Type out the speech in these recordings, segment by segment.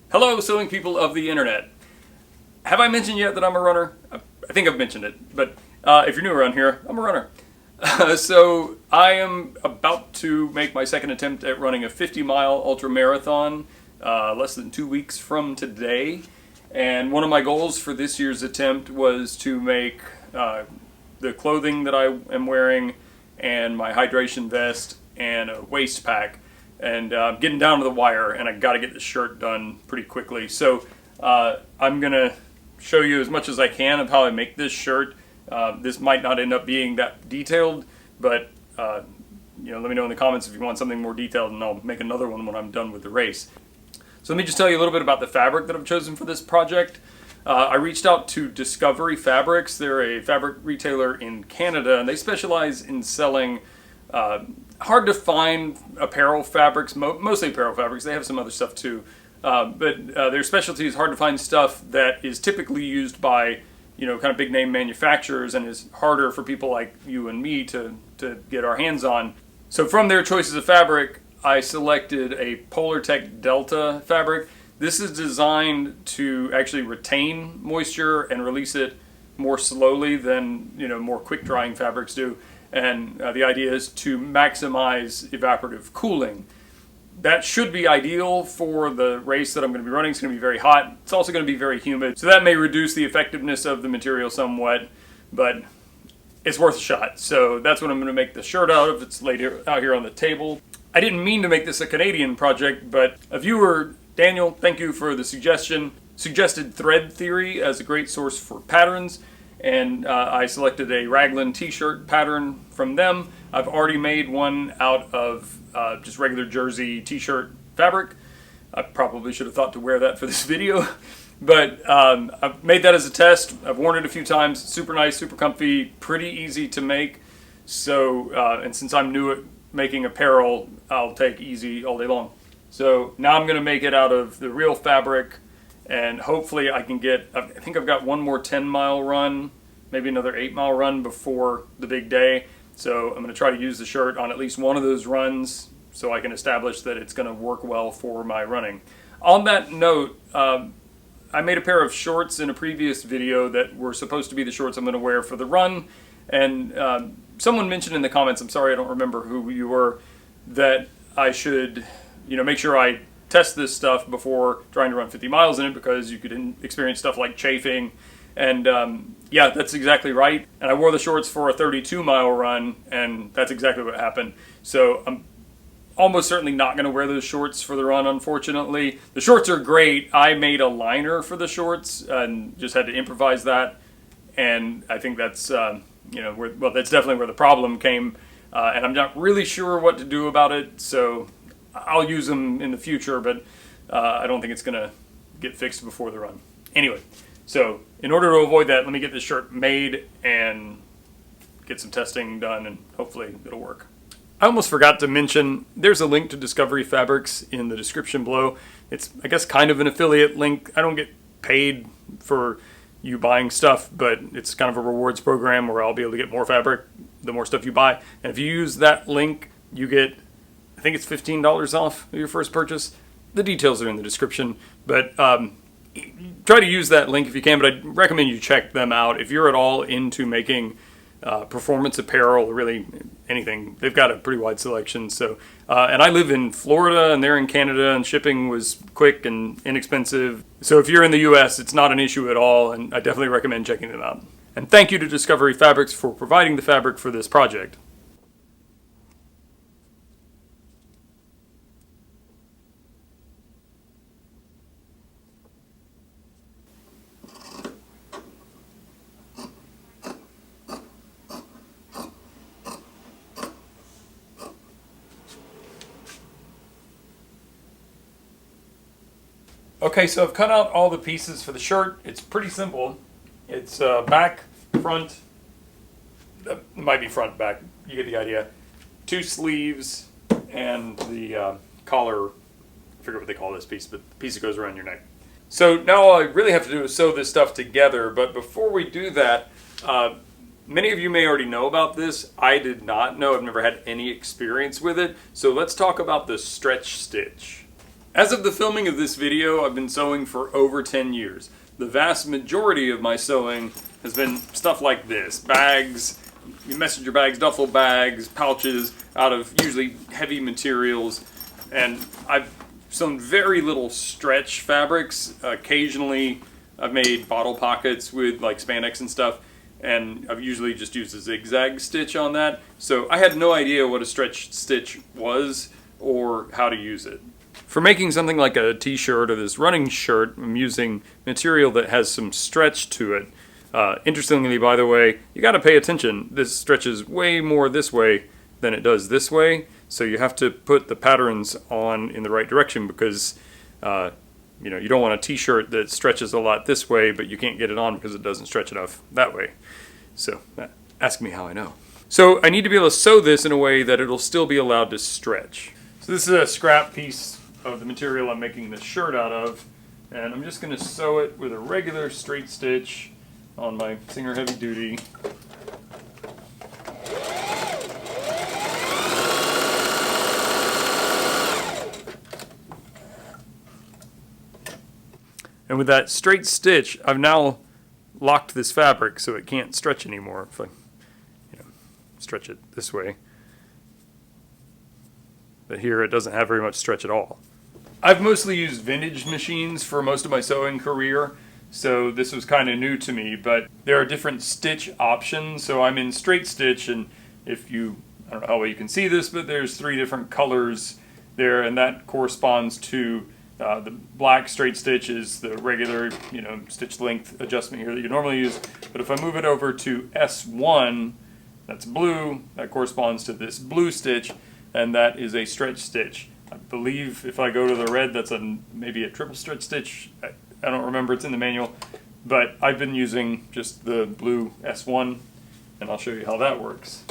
Hello, sewing people of the internet. Have I mentioned yet that I'm a runner? I think I've mentioned it, but if you're new around here, I'm a runner. So I am about to make my second attempt at running a 50-mile ultramarathon less than 2 weeks from today. And one of my goals for this year's attempt was to make the clothing that I am wearing and my hydration vest and a waist pack. And I'm getting down to the wire, and I got to get this shirt done pretty quickly. So I'm going to show you as much as I can of how I make this shirt. This might not end up being that detailed, but let me know in the comments if you want something more detailed, and I'll make another one when I'm done with the race. So let me just tell you a little bit about the fabric that I've chosen for this project. I reached out to Discovery Fabrics. They're a fabric retailer in Canada, and they specialize in selling hard to find apparel fabrics, mostly apparel fabrics. They have some other stuff too, but their specialty is hard to find stuff that is typically used by kind of big name manufacturers and is harder for people like you and me to get our hands on. So from their choices of fabric, I selected a Polartec Delta fabric. This is designed to actually retain moisture and release it more slowly than more quick drying fabrics do. And the idea is to maximize evaporative cooling. That should be ideal for the race that I'm going to be running. It's going to be very hot. It's also going to be very humid. So that may reduce the effectiveness of the material somewhat, but it's worth a shot. So that's what I'm going to make the shirt out of. It's laid out here on the table. I didn't mean to make this a Canadian project, but a viewer, Daniel, thank you for the suggestion, suggested thread theory as a great source for patterns. And I selected a raglan t-shirt pattern from them. I've already made one out of just regular jersey t-shirt fabric. I probably should have thought to wear that for this video, but I've made that as a test. I've worn it a few times. Super nice, super comfy, pretty easy to make. So, and since I'm new at making apparel, I'll take easy all day long. So now I'm going to make it out of the real fabric. And hopefully I can get, I think I've got one more 10-mile run, maybe another 8-mile run before the big day. So I'm going to try to use the shirt on at least one of those runs so I can establish that it's going to work well for my running. On that note, I made a pair of shorts in a previous video that were supposed to be the shorts I'm going to wear for the run. And someone mentioned in the comments, I'm sorry I don't remember who you were, that I should make sure I test this stuff before trying to run 50 miles in it because you could experience stuff like chafing. And yeah, that's exactly right. And I wore the shorts for a 32-mile run, and that's exactly what happened. So I'm almost certainly not going to wear those shorts for the run, unfortunately. The shorts are great. I made a liner for the shorts and just had to improvise that. And I think that's, that's definitely where the problem came. And I'm not really sure what to do about it, so I'll use them in the future, but I don't think it's going to get fixed before the run. Anyway, so in order to avoid that, let me get this shirt made and get some testing done, and hopefully it'll work. I almost forgot to mention, there's a link to Discovery Fabrics in the description below. It's, I guess, kind of an affiliate link. I don't get paid for you buying stuff, but it's kind of a rewards program where I'll be able to get more fabric the more stuff you buy. And if you use that link, you get, I think it's $15 off your first purchase. The details are in the description, but try to use that link if you can, but I recommend you check them out. If you're at all into making performance apparel, or really anything, they've got a pretty wide selection. So, and I live in Florida and they're in Canada, and shipping was quick and inexpensive. So if you're in the US, it's not an issue at all, and I definitely recommend checking them out. And thank you to Discovery Fabrics for providing the fabric for this project. Okay, so I've cut out all the pieces for the shirt. It's pretty simple. It's back, front, it might be front, back, you get the idea. 2 sleeves and the collar, I forget what they call this piece, but the piece that goes around your neck. So now all I really have to do is sew this stuff together, but before we do that, many of you may already know about this. I did not know, I've never had any experience with it. So let's talk about the stretch stitch. As of the filming of this video, I've been sewing for over 10 years. The vast majority of my sewing has been stuff like this. Bags, messenger bags, duffel bags, pouches out of usually heavy materials. And I've sewn very little stretch fabrics. Occasionally I've made bottle pockets with like spandex and stuff. And I've usually just used a zigzag stitch on that. So I had no idea what a stretch stitch was or how to use it. For making something like a t-shirt or this running shirt, I'm using material that has some stretch to it. Interestingly, by the way, you got to pay attention. This stretches way more this way than it does this way. So you have to put the patterns on in the right direction because you don't want a t-shirt that stretches a lot this way, but you can't get it on because it doesn't stretch enough that way. So ask me how I know. So I need to be able to sew this in a way that it'll still be allowed to stretch. So this is a scrap piece of the material I'm making this shirt out of, and I'm just going to sew it with a regular straight stitch on my Singer Heavy Duty. And with that straight stitch, I've now locked this fabric so it can't stretch anymore if I stretch it this way. But here it doesn't have very much stretch at all. I've mostly used vintage machines for most of my sewing career, so this was kind of new to me, but there are different stitch options. So I'm in straight stitch, and I don't know how well you can see this, but there's 3 different colors there, and that corresponds to the black straight stitch is the regular, stitch length adjustment here that you normally use. But if I move it over to S1, that's blue, that corresponds to this blue stitch, and that is a stretch stitch. I believe if I go to the red, that's maybe a triple stretch stitch. I don't remember, it's in the manual. But I've been using just the blue S1, and I'll show you how that works.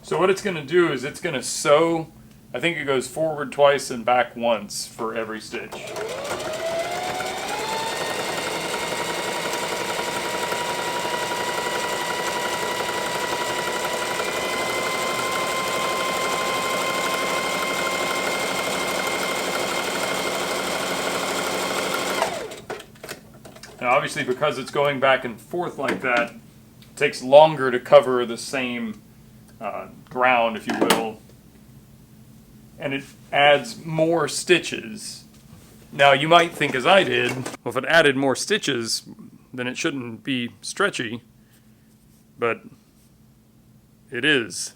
So what it's going to do is it's going to sew, I think it goes forward twice and back once for every stitch. Now obviously because it's going back and forth like that, it takes longer to cover the same ground, if you will, and it adds more stitches. Now you might think as I did, well, if it added more stitches, then it shouldn't be stretchy, but it is.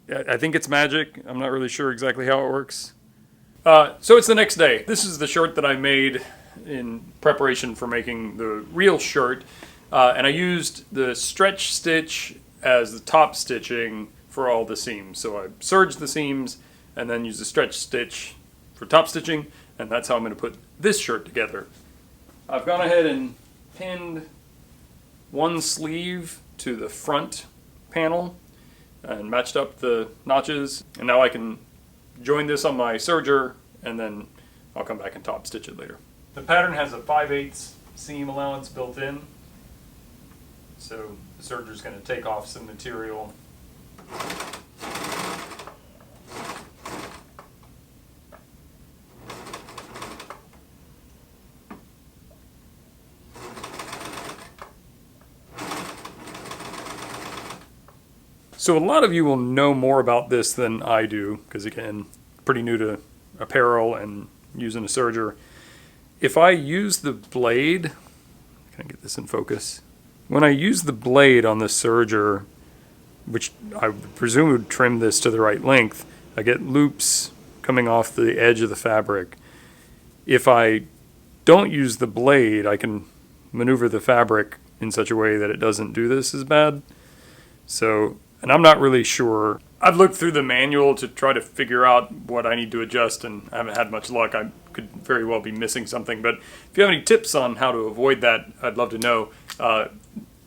I think it's magic. I'm not really sure exactly how it works. So it's the next day. This is the shirt that I made in preparation for making the real shirt, and I used the stretch stitch as the top stitching for all the seams. So I serged the seams and then used the stretch stitch for top stitching, and that's how I'm going to put this shirt together. I've gone ahead and pinned one sleeve to the front panel and matched up the notches, and now I can join this on my serger and then I'll come back and top stitch it later. The pattern has a 5/8 seam allowance built in, so the serger is going to take off some material. So a lot of you will know more about this than I do, because again, pretty new to apparel and using a serger. If I use the blade, can I get this in focus? When I use the blade on the serger, which I presume would trim this to the right length, I get loops coming off the edge of the fabric. If I don't use the blade, I can maneuver the fabric in such a way that it doesn't do this as bad. So, and I'm not really sure. I've looked through the manual to try to figure out what I need to adjust, and I haven't had much luck. I could very well be missing something, but if you have any tips on how to avoid that, I'd love to know. The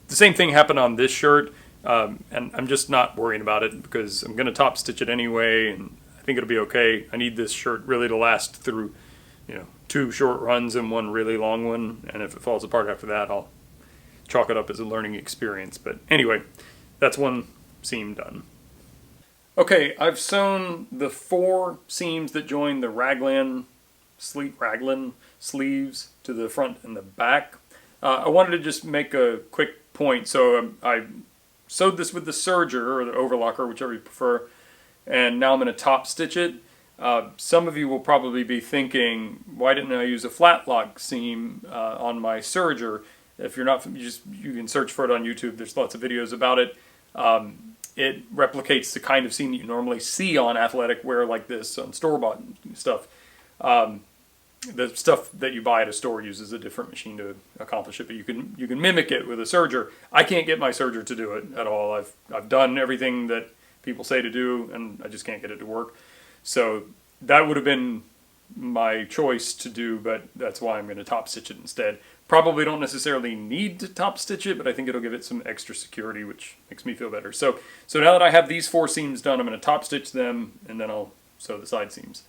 same thing happened on this shirt, and I'm just not worrying about it because I'm going to top stitch it anyway, and I think it'll be okay. I need this shirt really to last through, 2 short runs and 1 really long one, and if it falls apart after that, I'll chalk it up as a learning experience. But anyway, that's one seam done. Okay, I've sewn the 4 seams that join the raglan sleeves to the front and the back. I wanted to just make a quick point. So I sewed this with the serger or the overlocker, whichever you prefer, and now I'm going to top stitch it. Some of you will probably be thinking, why didn't I use a flat lock seam on my serger? If you're not, you can search for it on YouTube. There's lots of videos about it. It replicates the kind of seam that you normally see on athletic wear like this, on store-bought stuff. The stuff that you buy at a store uses a different machine to accomplish it, but you can mimic it with a serger. I can't get my serger to do it at all. I've done everything that people say to do, and I just can't get it to work. So that would have been my choice to do, but that's why I'm going to top stitch it instead. Probably don't necessarily need to top stitch it, but I think it'll give it some extra security, which makes me feel better. So now that I have these 4 seams done, I'm going to top stitch them, and then I'll sew the side seams.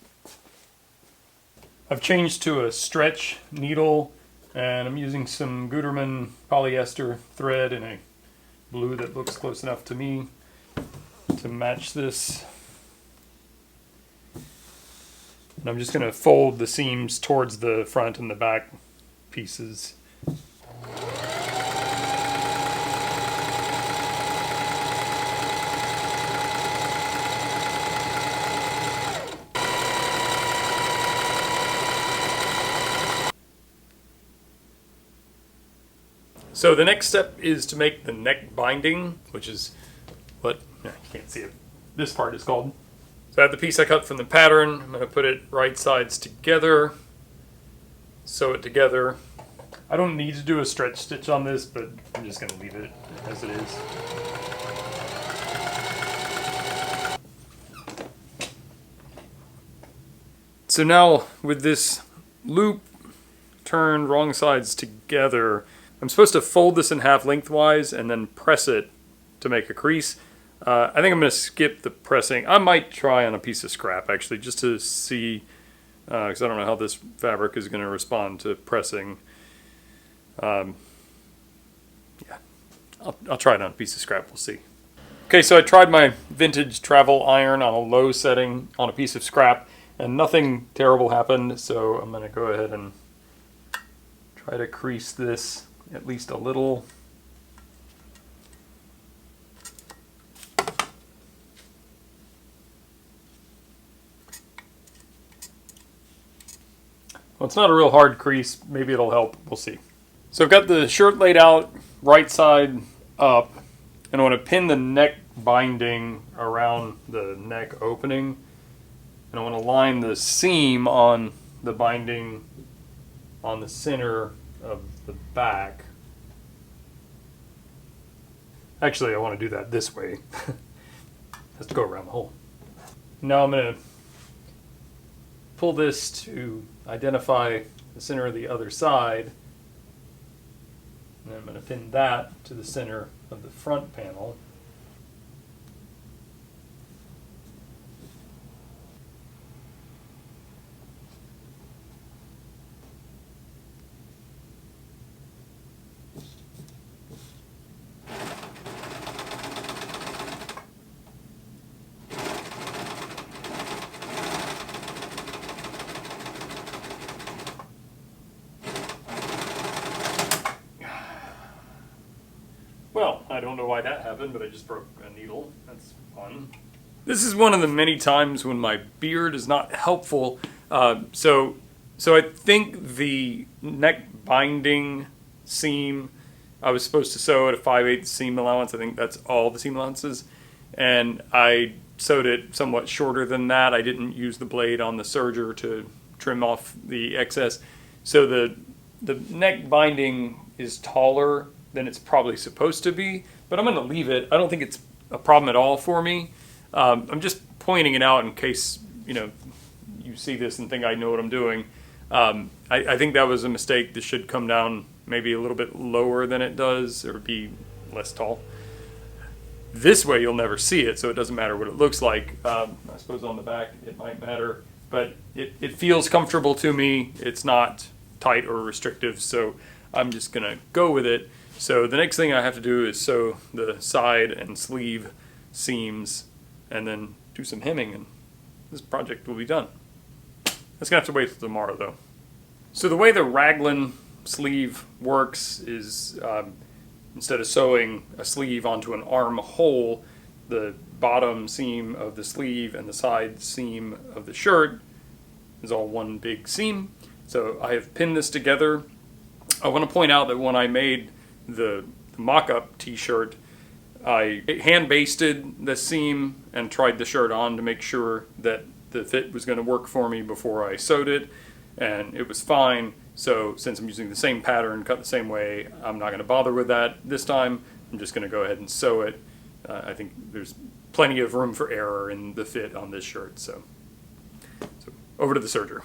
I've changed to a stretch needle, and I'm using some Gutermann polyester thread in a blue that looks close enough to me to match this. And I'm just going to fold the seams towards the front and the back pieces. So the next step is to make the neck binding, which is what, you can't see it, this part is called. So I have the piece I cut from the pattern. I'm going to put it right sides together, sew it together. I don't need to do a stretch stitch on this, but I'm just going to leave it as it is. So now with this loop turned wrong sides together, I'm supposed to fold this in half lengthwise and then press it to make a crease. I think I'm going to skip the pressing. I might try on a piece of scrap actually, just to see, because I don't know how this fabric is going to respond to pressing. Yeah, I'll try it on a piece of scrap, we'll see. Okay, so I tried my vintage travel iron on a low setting on a piece of scrap, and nothing terrible happened, so I'm going to go ahead and try to crease this at least a little. Well, it's not a real hard crease. Maybe it'll help. We'll see. So I've got the shirt laid out right side up, and I want to pin the neck binding around the neck opening, and I want to line the seam on the binding on the center of the back. Actually, I want to do that this way. Has to go around the hole. Now I'm going to pull this to identify the center of the other side. And I'm going to pin that to the center of the front panel. Well, I don't know why that happened, but I just broke a needle. That's fun. This is one of the many times when my beard is not helpful. So I think the neck binding seam, I was supposed to sew at a 5/8 seam allowance. I think that's all the seam allowances. And I sewed it somewhat shorter than that. I didn't use the blade on the serger to trim off the excess. So the neck binding is taller than it's probably supposed to be, but I'm going to leave it. I don't think it's a problem at all for me. I'm just pointing it out in case you see this and think I know what I'm doing. I think that was a mistake. This should come down maybe a little bit lower than it does, or be less tall. This way you'll never see it, so it doesn't matter what it looks like. I suppose on the back it might matter, but it feels comfortable to me. It's not tight or restrictive, so I'm just going to go with it. So the next thing I have to do is sew the side and sleeve seams and then do some hemming, and this project will be done. That's gonna have to wait till tomorrow though. So the way the raglan sleeve works is instead of sewing a sleeve onto an armhole, the bottom seam of the sleeve and the side seam of the shirt is all one big seam. So I have pinned this together. I want to point out that when I made the mock-up t-shirt, I hand basted the seam and tried the shirt on to make sure that the fit was going to work for me before I sewed it, and it was fine. So since I'm using the same pattern, cut the same way, I'm not going to bother with that this time. I'm just going to go ahead and sew it. I think there's plenty of room for error in the fit on this shirt. So over to the serger.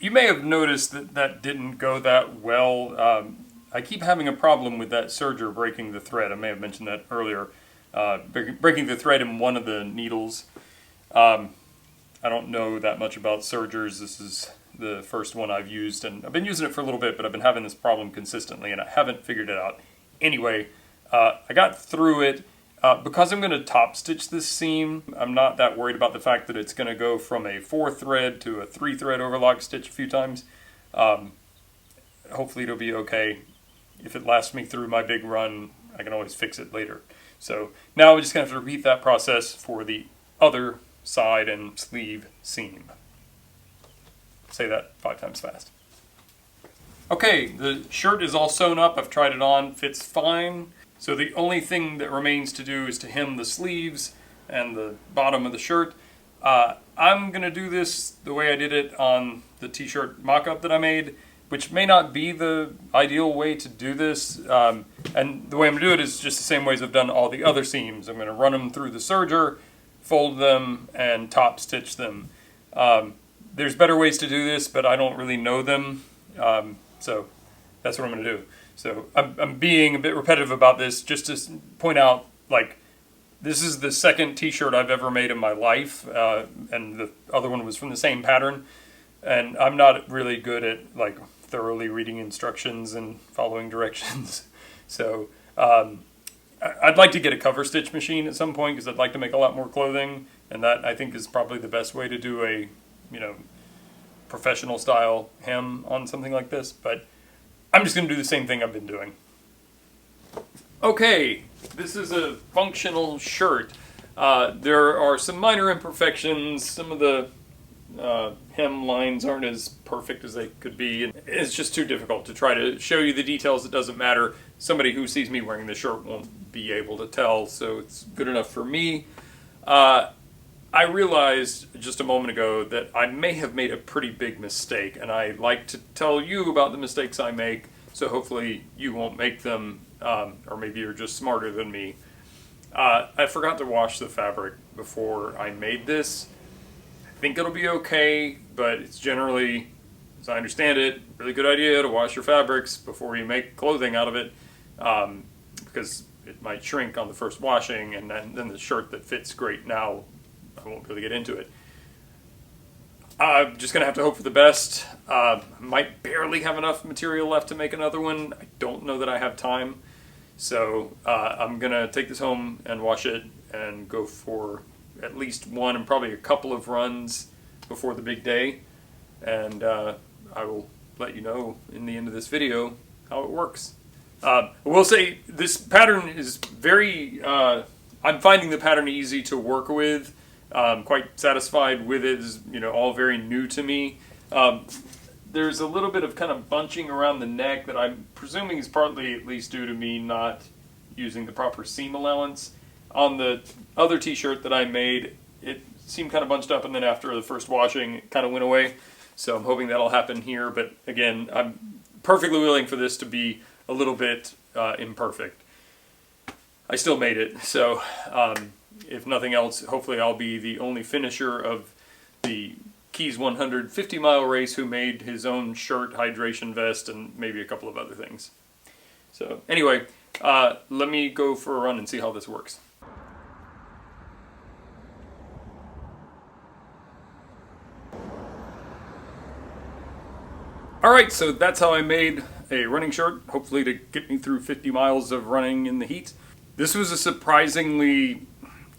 You may have noticed that that didn't go that well. I keep having a problem with that serger breaking the thread. I may have mentioned that earlier. Breaking the thread in one of the needles. I don't know that much about sergers. This is the first one I've used, and I've been using it for a little bit, but I've been having this problem consistently, and I haven't figured it out. Anyway, I got through it. Because I'm going to top stitch this seam, I'm not that worried about the fact that it's going to go from a 4-thread to a 3-thread overlock stitch a few times. Hopefully it'll be okay. If it lasts me through my big run, I can always fix it later. So now we're just going to have to repeat that process for the other side and sleeve seam. Say that 5 times fast. Okay, the shirt is all sewn up. I've tried it on, fits fine. So the only thing that remains to do is to hem the sleeves and the bottom of the shirt. I'm going to do this the way I did it on the t-shirt mock-up that I made, which may not be the ideal way to do this. And the way I'm going to do it is just the same ways I've done all the other seams. I'm going to run them through the serger, fold them, and top stitch them. There's better ways to do this, but I don't really know them. So that's what I'm going to do. So I'm being a bit repetitive about this just to point out, like, this is the second t-shirt I've ever made in my life, and the other one was from the same pattern, and I'm not really good at, like, thoroughly reading instructions and following directions. So I'd like to get a cover stitch machine at some point because I'd like to make a lot more clothing, and that I think is probably the best way to do a, professional style hem on something like this, but I'm just going to do the same thing I've been doing. Okay, this is a functional shirt. There are some minor imperfections. Some of the hem lines aren't as perfect as they could be. And it's just too difficult to try to show you the details. It doesn't matter. Somebody who sees me wearing the shirt won't be able to tell, so it's good enough for me. I realized just a moment ago that I may have made a pretty big mistake, and I like to tell you about the mistakes I make, so hopefully you won't make them, or maybe you're just smarter than me. I forgot to wash the fabric before I made this. I think it'll be okay, but it's generally, as I understand it, really good idea to wash your fabrics before you make clothing out of it, because it might shrink on the first washing, and then the shirt that fits great now, I won't really get into it. I'm just going to have to hope for the best. I might barely have enough material left to make another one. I don't know that I have time. So I'm going to take this home and wash it and go for at least one and probably a couple of runs before the big day. And I will let you know in the end of this video how it works. I will say this pattern is very... I'm finding the pattern easy to work with. Quite satisfied with it. It's, all very new to me. There's a little bit of kind of bunching around the neck that I'm presuming is partly at least due to me not using the proper seam allowance. On the other t-shirt that I made, it seemed kind of bunched up, and then after the first washing, it kind of went away. So I'm hoping that'll happen here. But again, I'm perfectly willing for this to be a little bit imperfect. I still made it, so if nothing else, hopefully I'll be the only finisher of the Keys 100 50-mile race who made his own shirt, hydration vest, and maybe a couple of other things. So anyway, let me go for a run and see how this works. Alright, so that's how I made a running shirt, hopefully to get me through 50 miles of running in the heat. This was a surprisingly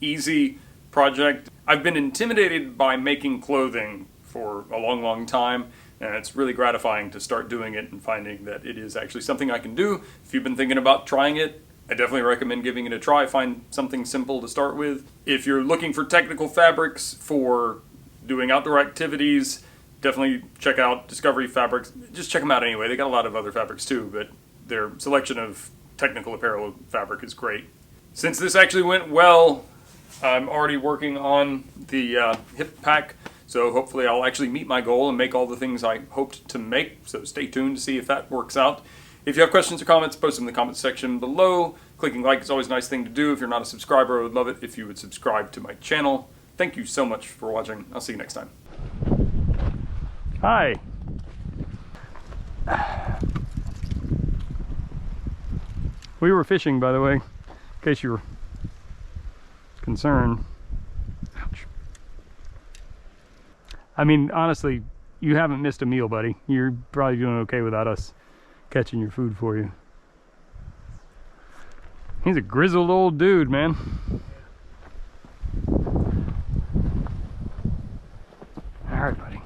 easy project. I've been intimidated by making clothing for a long time, and it's really gratifying to start doing it and finding that it is actually something I can do. If you've been thinking about trying it, I definitely recommend giving it a try. Find something simple to start with. If you're looking for technical fabrics for doing outdoor activities, definitely check out Discovery Fabrics. Just check them out anyway. They got a lot of other fabrics too, but their selection of technical apparel fabric is great. Since this actually went well, I'm already working on the hip pack, so hopefully I'll actually meet my goal and make all the things I hoped to make, so stay tuned to see if that works out. If you have questions or comments, post them in the comments section below. Clicking like is always a nice thing to do. If you're not a subscriber, I would love it if you would subscribe to my channel. Thank you so much for watching. I'll see you next time. Hi. We were fishing, by the way, in case you were concerned. Ouch. I mean, honestly, you haven't missed a meal, buddy. You're probably doing okay without us catching your food for you. He's a grizzled old dude, man. All right, buddy.